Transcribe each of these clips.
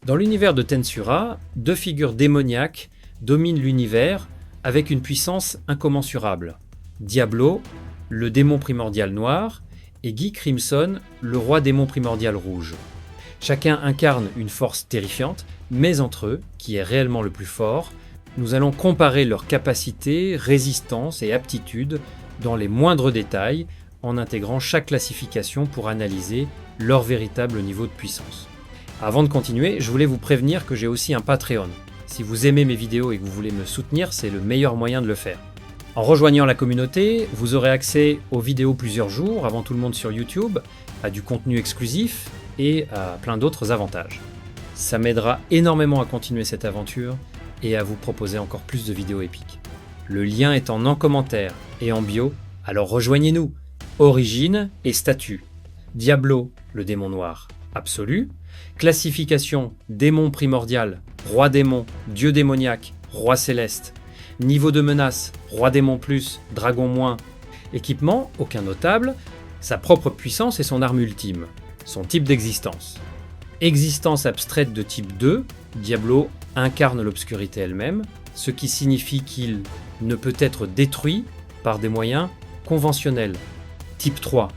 Dans l'univers de Tensura, deux figures démoniaques dominent l'univers avec une puissance incommensurable. Diablo, le démon primordial noir, et Guy Crimson, le roi démon primordial rouge. Chacun incarne une force terrifiante, mais entre eux, qui est réellement le plus fort, nous allons comparer leurs capacités, résistance et aptitudes dans les moindres détails en intégrant chaque classification pour analyser leur véritable niveau de puissance. Avant de continuer, je voulais vous prévenir que j'ai aussi un Patreon. Si vous aimez mes vidéos et que vous voulez me soutenir, c'est le meilleur moyen de le faire. En rejoignant la communauté, vous aurez accès aux vidéos plusieurs jours avant tout le monde sur YouTube, à du contenu exclusif et à plein d'autres avantages. Ça m'aidera énormément à continuer cette aventure et à vous proposer encore plus de vidéos épiques. Le lien est en commentaire et en bio, alors rejoignez-nous. Origine et statut. Diablo, le démon noir, absolu. Classification, démon primordial, roi démon, dieu démoniaque, roi céleste. Niveau de menace, roi démon plus, dragon moins. Équipement, aucun notable. Sa propre puissance et son arme ultime. Son type d'existence. Existence abstraite de type 2, Diablo incarne l'obscurité elle-même, ce qui signifie qu'il ne peut être détruit par des moyens conventionnels. Type 3,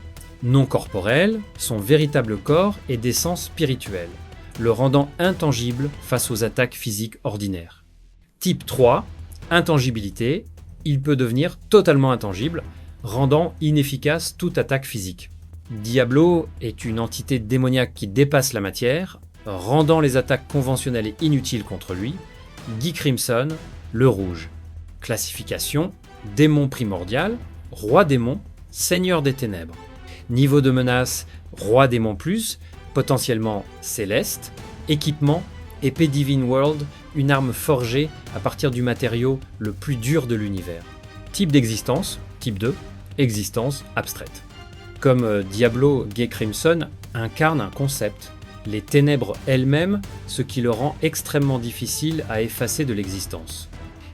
non corporel, son véritable corps est d'essence spirituelle, le rendant intangible face aux attaques physiques ordinaires. Type 3, intangibilité, il peut devenir totalement intangible, rendant inefficace toute attaque physique. Diablo est une entité démoniaque qui dépasse la matière, rendant les attaques conventionnelles inutiles contre lui. Guy Crimson, le rouge. Classification, démon primordial, roi démon, seigneur des ténèbres. Niveau de menace, roi démon plus, potentiellement céleste. Équipement, épée Divine World, une arme forgée à partir du matériau le plus dur de l'univers. Type d'existence, type 2, existence abstraite. Comme Diablo, Guy Crimson incarne un concept, les ténèbres elles-mêmes, ce qui le rend extrêmement difficile à effacer de l'existence.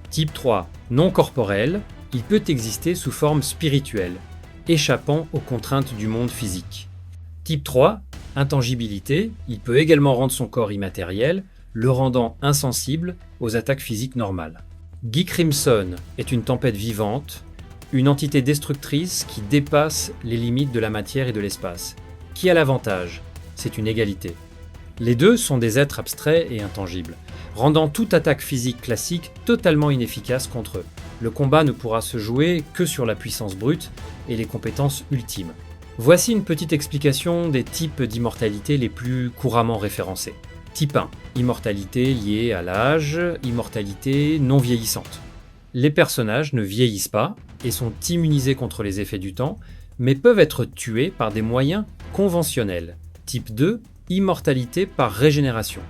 Type 3, non corporel, il peut exister sous forme spirituelle, échappant aux contraintes du monde physique. Type 3, intangibilité, il peut également rendre son corps immatériel, le rendant insensible aux attaques physiques normales. Guy Crimson est une tempête vivante, une entité destructrice qui dépasse les limites de la matière et de l'espace. Qui a l'avantage ? C'est une égalité. Les deux sont des êtres abstraits et intangibles, rendant toute attaque physique classique totalement inefficace contre eux. Le combat ne pourra se jouer que sur la puissance brute et les compétences ultimes. Voici une petite explication des types d'immortalité les plus couramment référencés. Type 1, immortalité liée à l'âge, immortalité non vieillissante. Les personnages ne vieillissent pas et sont immunisés contre les effets du temps, mais peuvent être tués par des moyens conventionnels. Type 2, immortalité par régénération.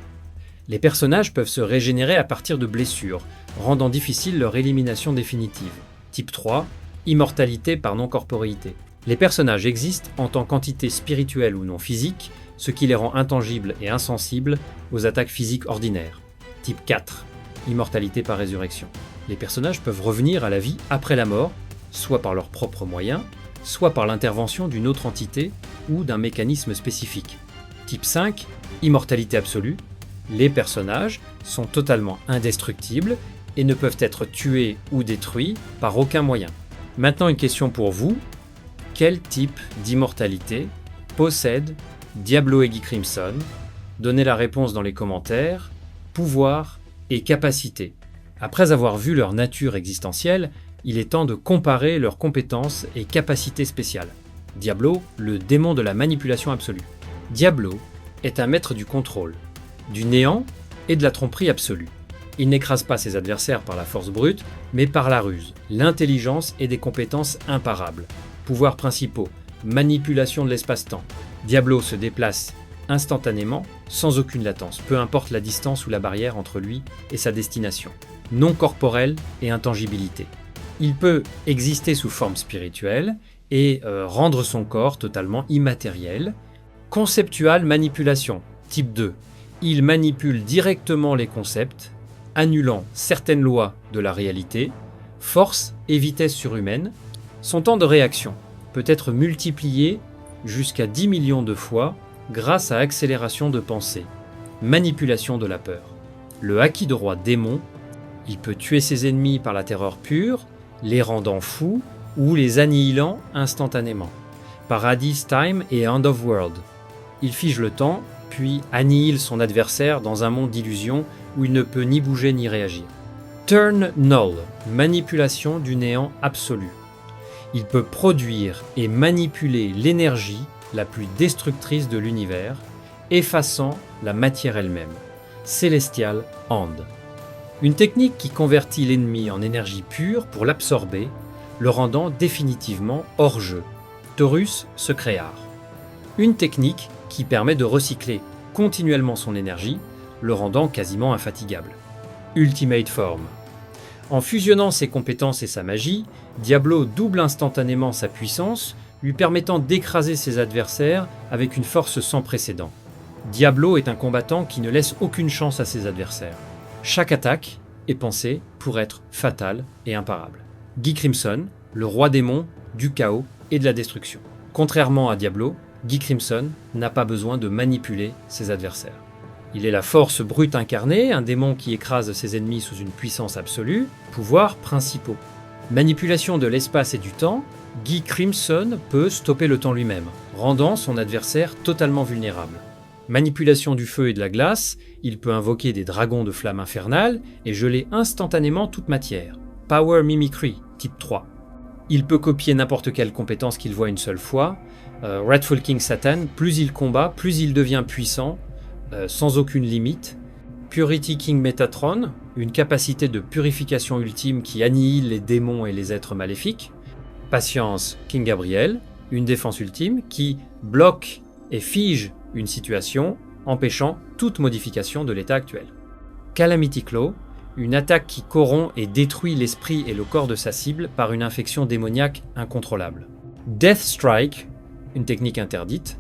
Les personnages peuvent se régénérer à partir de blessures, rendant difficile leur élimination définitive. Type 3, immortalité par non-corporéité. Les personnages existent en tant qu'entité spirituelle ou non physique, ce qui les rend intangibles et insensibles aux attaques physiques ordinaires. Type 4, immortalité par résurrection. Les personnages peuvent revenir à la vie après la mort, soit par leurs propres moyens, soit par l'intervention d'une autre entité ou d'un mécanisme spécifique. Type 5, immortalité absolue. Les personnages sont totalement indestructibles et ne peuvent être tués ou détruits par aucun moyen. Maintenant une question pour vous. Quel type d'immortalité possède Diablo et Guy Crimson ? Donnez la réponse dans les commentaires. Pouvoir et capacité. Après avoir vu leur nature existentielle, il est temps de comparer leurs compétences et capacités spéciales. Diablo, le démon de la manipulation absolue. Diablo est un maître du contrôle, du néant et de la tromperie absolue. Il n'écrase pas ses adversaires par la force brute, mais par la ruse, l'intelligence et des compétences imparables. Pouvoirs principaux, manipulation de l'espace-temps. Diablo se déplace instantanément, sans aucune latence, peu importe la distance ou la barrière entre lui et sa destination. Non corporel et intangibilité. Il peut exister sous forme spirituelle et rendre son corps totalement immatériel. Conceptual manipulation, type 2. Il manipule directement les concepts, annulant certaines lois de la réalité, force et vitesse surhumaine. Son temps de réaction peut être multiplié jusqu'à 10 millions de fois grâce à accélération de pensée. manipulation de la peur. Le haki de roi démon, il peut tuer ses ennemis par la terreur pure, les rendant fous ou les annihilant instantanément. Paradise Time et End of World. Il fige le temps, puis annihile son adversaire dans un monde d'illusions où il ne peut ni bouger ni réagir. Turn Null, manipulation du néant absolu. Il peut produire et manipuler l'énergie la plus destructrice de l'univers, effaçant la matière elle-même. Celestial Hand. Une technique qui convertit l'ennemi en énergie pure pour l'absorber, le rendant définitivement hors jeu. Taurus Secret Art. Une technique qui permet de recycler continuellement son énergie, le rendant quasiment infatigable. Ultimate Form. En fusionnant ses compétences et sa magie, Diablo double instantanément sa puissance, lui permettant d'écraser ses adversaires avec une force sans précédent. Diablo est un combattant qui ne laisse aucune chance à ses adversaires. Chaque attaque est pensée pour être fatale et imparable. Guy Crimson, le roi démon, du chaos et de la destruction. Contrairement à Diablo, Guy Crimson n'a pas besoin de manipuler ses adversaires. Il est la force brute incarnée, un démon qui écrase ses ennemis sous une puissance absolue, pouvoirs principaux. Manipulation de l'espace et du temps, Guy Crimson peut stopper le temps lui-même, rendant son adversaire totalement vulnérable. Manipulation du feu et de la glace, il peut invoquer des dragons de flammes infernales et geler instantanément toute matière. Power Mimicry, type 3. Il peut copier n'importe quelle compétence qu'il voit une seule fois. Wrathful King Satan, plus il combat, plus il devient puissant, sans aucune limite. Purity King Metatron, une capacité de purification ultime qui annihile les démons et les êtres maléfiques. Patience King Gabriel, une défense ultime qui bloque et fige une situation, empêchant toute modification de l'état actuel. Calamity Claw, une attaque qui corrompt et détruit l'esprit et le corps de sa cible par une infection démoniaque incontrôlable. Death Strike, une technique interdite,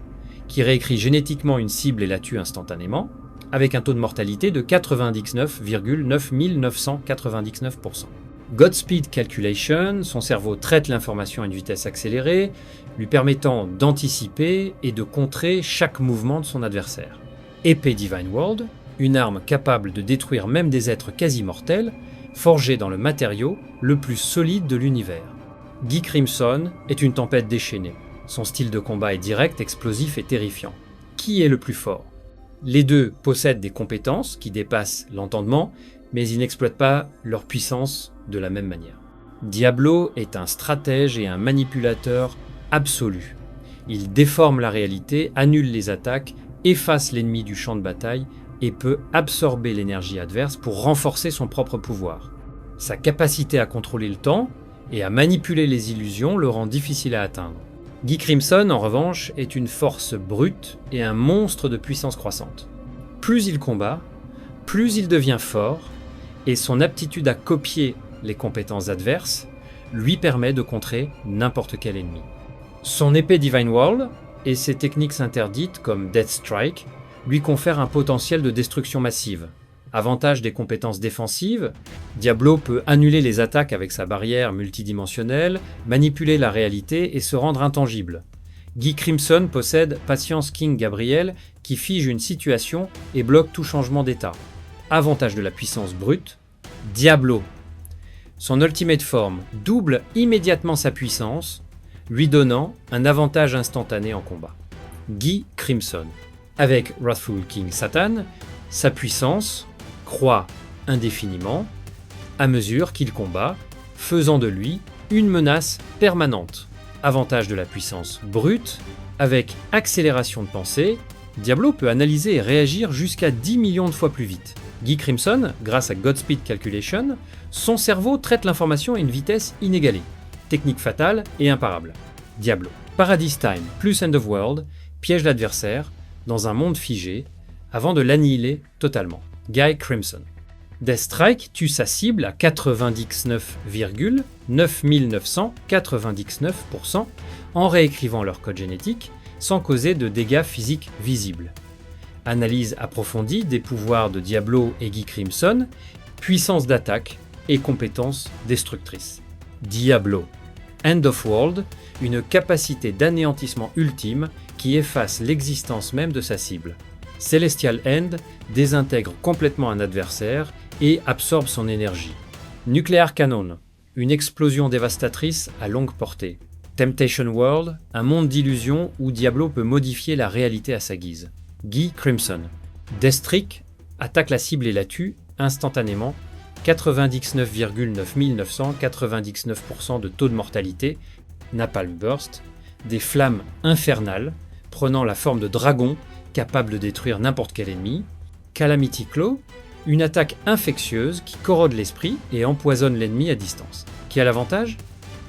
qui réécrit génétiquement une cible et la tue instantanément, avec un taux de mortalité de 99,9999%. Godspeed Calculation, son cerveau traite l'information à une vitesse accélérée, lui permettant d'anticiper et de contrer chaque mouvement de son adversaire. Épée Divine World, une arme capable de détruire même des êtres quasi mortels, forgée dans le matériau le plus solide de l'univers. Guy Crimson est une tempête déchaînée. Son style de combat est direct, explosif et terrifiant. Qui est le plus fort ? Les deux possèdent des compétences qui dépassent l'entendement, mais ils n'exploitent pas leur puissance de la même manière. Diablo est un stratège et un manipulateur absolu. Il déforme la réalité, annule les attaques, efface l'ennemi du champ de bataille et peut absorber l'énergie adverse pour renforcer son propre pouvoir. Sa capacité à contrôler le temps et à manipuler les illusions le rend difficile à atteindre. Guy Crimson, en revanche, est une force brute et un monstre de puissance croissante. Plus il combat, plus il devient fort, et son aptitude à copier les compétences adverses lui permet de contrer n'importe quel ennemi. Son épée Divine World et ses techniques interdites comme Death Strike lui confèrent un potentiel de destruction massive. Avantage des compétences défensives, Diablo peut annuler les attaques avec sa barrière multidimensionnelle, manipuler la réalité et se rendre intangible. Guy Crimson possède Patience King Gabriel qui fige une situation et bloque tout changement d'état. Avantage de la puissance brute, Diablo. Son Ultimate Form double immédiatement sa puissance, lui donnant un avantage instantané en combat. Guy Crimson. Avec Wrathful King Satan, sa puissance croît indéfiniment à mesure qu'il combat, faisant de lui une menace permanente. Avantage de la puissance brute, avec accélération de pensée, Diablo peut analyser et réagir jusqu'à 10 millions de fois plus vite. Guy Crimson, grâce à Godspeed Calculation, son cerveau traite l'information à une vitesse inégalée. Technique fatale et imparable. Diablo. Paradise Time plus End of World piège l'adversaire dans un monde figé avant de l'annihiler totalement. Guy Crimson. Death Strike tue sa cible à 99,9999% en réécrivant leur code génétique sans causer de dégâts physiques visibles. Analyse approfondie des pouvoirs de Diablo et Guy Crimson, puissance d'attaque et compétences destructrices. Diablo. End of World, une capacité d'anéantissement ultime qui efface l'existence même de sa cible. Celestial End désintègre complètement un adversaire et absorbe son énergie. Nuclear Cannon, une explosion dévastatrice à longue portée. Temptation World, un monde d'illusions où Diablo peut modifier la réalité à sa guise. Guy Crimson. Death Streak attaque la cible et la tue instantanément. 99,9999% de taux de mortalité. Napalm Burst. Des flammes infernales prenant la forme de dragons capables de détruire n'importe quel ennemi. Calamity Claw, une attaque infectieuse qui corrode l'esprit et empoisonne l'ennemi à distance. Qui a l'avantage ?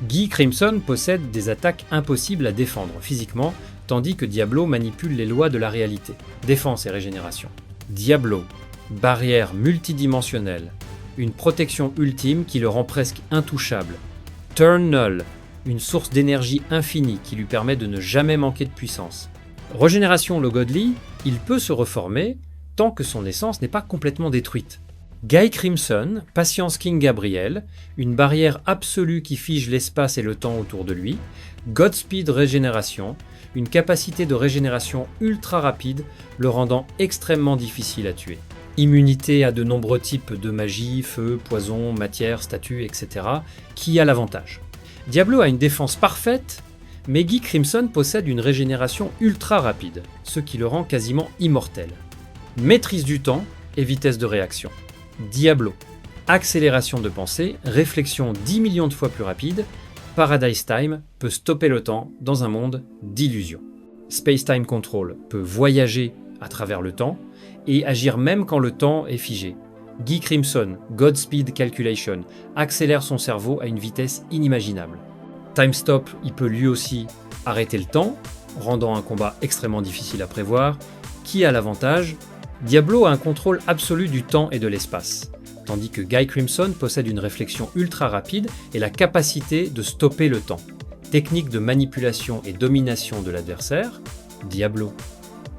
Guy Crimson possède des attaques impossibles à défendre physiquement, tandis que Diablo manipule les lois de la réalité, défense et régénération. Diablo, barrière multidimensionnelle, une protection ultime qui le rend presque intouchable. Turn Null, une source d'énergie infinie qui lui permet de ne jamais manquer de puissance. Régénération le Godly, il peut se reformer tant que son essence n'est pas complètement détruite. Guy Crimson, Patience King Gabriel, une barrière absolue qui fige l'espace et le temps autour de lui. Godspeed Régénération, une capacité de régénération ultra rapide, le rendant extrêmement difficile à tuer. Immunité à de nombreux types de magie, feu, poison, matière, statut, etc. Qui a l'avantage ? Diablo a une défense parfaite, mais Guy Crimson possède une régénération ultra rapide, ce qui le rend quasiment immortel. Maîtrise du temps et vitesse de réaction. Diablo. Accélération de pensée, réflexion 10 millions de fois plus rapide. Paradise Time peut stopper le temps dans un monde d'illusions. Space Time Control peut voyager à travers le temps et agir même quand le temps est figé. Guy Crimson, Godspeed Calculation, accélère son cerveau à une vitesse inimaginable. Time Stop, il peut lui aussi arrêter le temps, rendant un combat extrêmement difficile à prévoir. Qui a l'avantage ? Diablo a un contrôle absolu du temps et de l'espace, tandis que Guy Crimson possède une réflexion ultra rapide et la capacité de stopper le temps. Technique de manipulation et domination de l'adversaire, Diablo.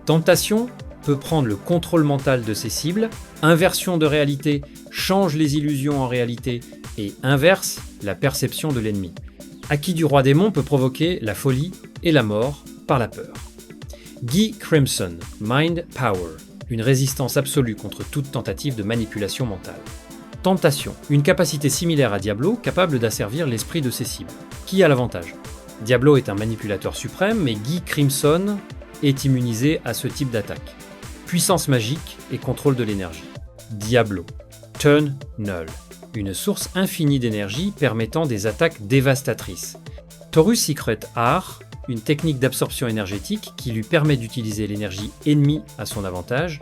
Tentation peut prendre le contrôle mental de ses cibles, inversion de réalité change les illusions en réalité et inverse la perception de l'ennemi. Acquis du roi démon peut provoquer la folie et la mort par la peur. Guy Crimson, Mind Power, une résistance absolue contre toute tentative de manipulation mentale. Tentation, une capacité similaire à Diablo, capable d'asservir l'esprit de ses cibles. Qui a l'avantage ? Diablo est un manipulateur suprême, mais Guy Crimson est immunisé à ce type d'attaque. Puissance magique et contrôle de l'énergie. Diablo, Turn Null, une source infinie d'énergie permettant des attaques dévastatrices. Taurus Secret Art, une technique d'absorption énergétique qui lui permet d'utiliser l'énergie ennemie à son avantage.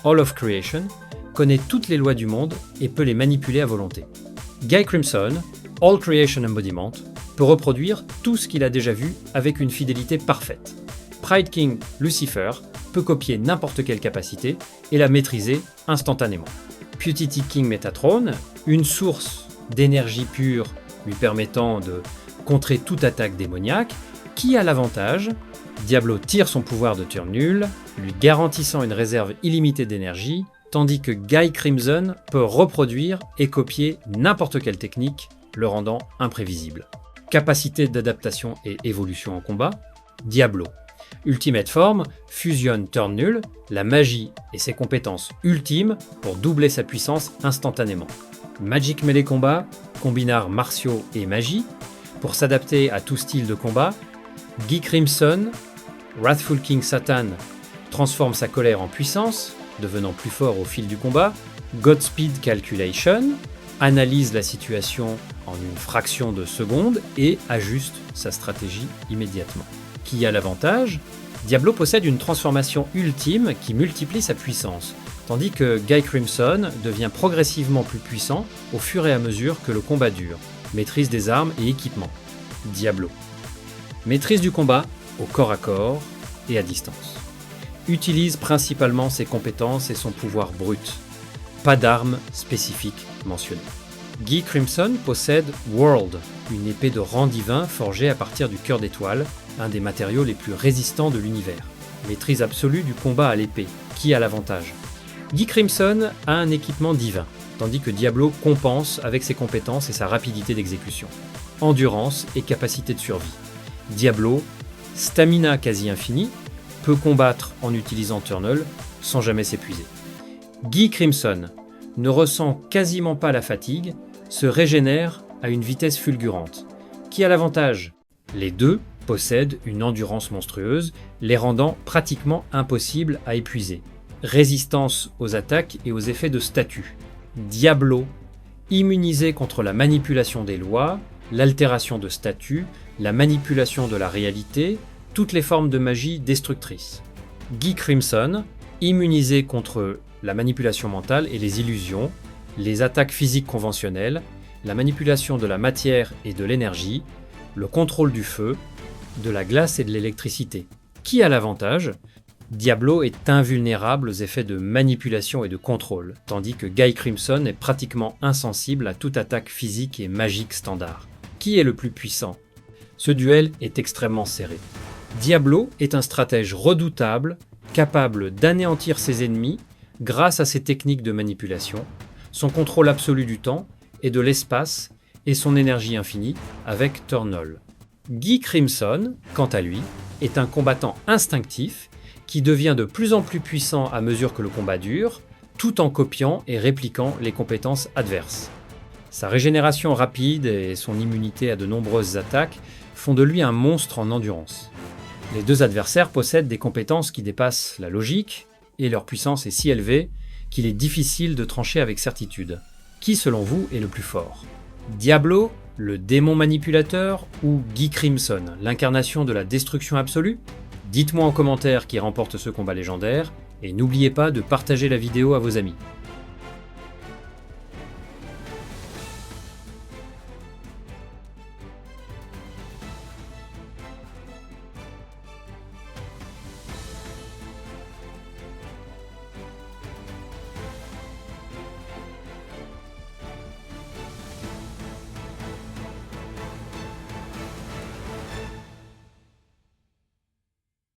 All of Creation connaît toutes les lois du monde et peut les manipuler à volonté. Guy Crimson, All Creation Embodiment, peut reproduire tout ce qu'il a déjà vu avec une fidélité parfaite. Pride King Lucifer peut copier n'importe quelle capacité et la maîtriser instantanément. Putity King Metatron, une source d'énergie pure lui permettant de contrer toute attaque démoniaque. Qui a l'avantage ? Diablo tire son pouvoir de turn nul, lui garantissant une réserve illimitée d'énergie, tandis que Guy Crimson peut reproduire et copier n'importe quelle technique, le rendant imprévisible. Capacité d'adaptation et évolution en combat, Diablo. Ultimate Form fusionne turn nul, la magie et ses compétences ultimes pour doubler sa puissance instantanément. Magic Melee Combat combine arts martiaux et magie pour s'adapter à tout style de combat. Guy Crimson, Wrathful King Satan, transforme sa colère en puissance, devenant plus fort au fil du combat. Godspeed Calculation analyse la situation en une fraction de seconde et ajuste sa stratégie immédiatement. Qui a l'avantage ? Diablo possède une transformation ultime qui multiplie sa puissance, tandis que Guy Crimson devient progressivement plus puissant au fur et à mesure que le combat dure. Maîtrise des armes et équipements, Diablo. Maîtrise du combat au corps à corps et à distance. Utilise principalement ses compétences et son pouvoir brut. Pas d'armes spécifiques mentionnées. Guy Crimson possède World, une épée de rang divin forgée à partir du cœur d'étoile, un des matériaux les plus résistants de l'univers. Maîtrise absolue du combat à l'épée. Qui a l'avantage ? Guy Crimson a un équipement divin, tandis que Diablo compense avec ses compétences et sa rapidité d'exécution. Endurance et capacité de survie. Diablo, stamina quasi infini, peut combattre en utilisant Turnul sans jamais s'épuiser. Guy Crimson ne ressent quasiment pas la fatigue, se régénère à une vitesse fulgurante. Qui a l'avantage? Les deux possèdent une endurance monstrueuse, les rendant pratiquement impossibles à épuiser. Résistance aux attaques et aux effets de statut. Diablo, immunisé contre la manipulation des lois, l'altération de statut, la manipulation de la réalité, toutes les formes de magie destructrices. Guy Crimson, immunisé contre la manipulation mentale et les illusions, les attaques physiques conventionnelles, la manipulation de la matière et de l'énergie, le contrôle du feu, de la glace et de l'électricité. Qui a l'avantage? Diablo est invulnérable aux effets de manipulation et de contrôle, tandis que Guy Crimson est pratiquement insensible à toute attaque physique et magique standard. Qui est le plus puissant? Ce duel est extrêmement serré. Diablo est un stratège redoutable, capable d'anéantir ses ennemis grâce à ses techniques de manipulation, son contrôle absolu du temps et de l'espace et son énergie infinie avec Turnol. Guy Crimson, quant à lui, est un combattant instinctif qui devient de plus en plus puissant à mesure que le combat dure, tout en copiant et répliquant les compétences adverses. Sa régénération rapide et son immunité à de nombreuses attaques font de lui un monstre en endurance. Les deux adversaires possèdent des compétences qui dépassent la logique, et leur puissance est si élevée qu'il est difficile de trancher avec certitude. Qui, selon vous, est le plus fort? Diablo, le démon manipulateur, ou Guy Crimson, l'incarnation de la destruction absolue? Dites-moi en commentaire qui remporte ce combat légendaire, et n'oubliez pas de partager la vidéo à vos amis.